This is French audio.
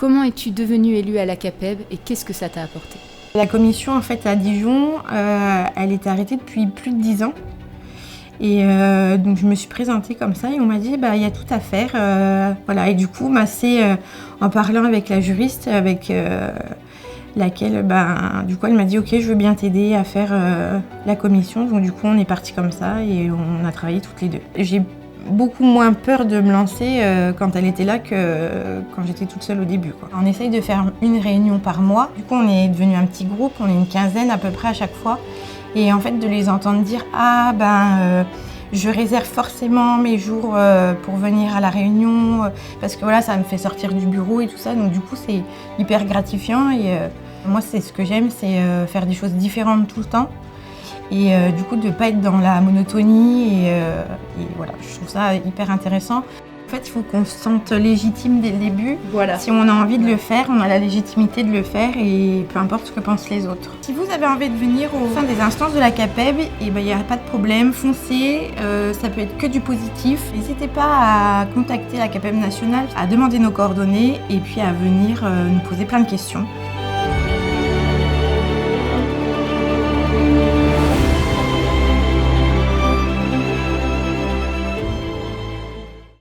Comment es-tu devenue élue à la CAPEB et qu'est-ce que ça t'a apporté ? La commission en fait à Dijon, elle était arrêtée depuis plus de 10 ans. Et donc je me suis présentée comme ça et on m'a dit il y a tout à faire. Voilà. Et du coup, c'est en parlant avec la juriste avec laquelle du coup elle m'a dit ok, je veux bien t'aider à faire la commission. Donc du coup on est parti comme ça et on a travaillé toutes les deux. J'ai beaucoup moins peur de me lancer quand elle était là que quand j'étais toute seule au début, quoi. On essaye de faire une réunion par mois. Du coup on est devenu un petit groupe, on est une quinzaine à peu près à chaque fois. Et en fait, de les entendre dire « je réserve forcément mes jours pour venir à la réunion parce que voilà, ça me fait sortir du bureau et tout ça. » Donc du coup, c'est hyper gratifiant et moi, c'est ce que j'aime, c'est faire des choses différentes tout le temps. Et du coup, de ne pas être dans la monotonie et voilà, je trouve ça hyper intéressant. En fait, il faut qu'on se sente légitime dès le début. Voilà. Si on a envie de le faire, on a la légitimité de le faire et peu importe ce que pensent les autres. Si vous avez envie de venir au sein des instances de la CAPEB, il n'y a pas de problème, foncez, ça peut être que du positif. N'hésitez pas à contacter la CAPEB nationale, à demander nos coordonnées et puis à venir nous poser plein de questions.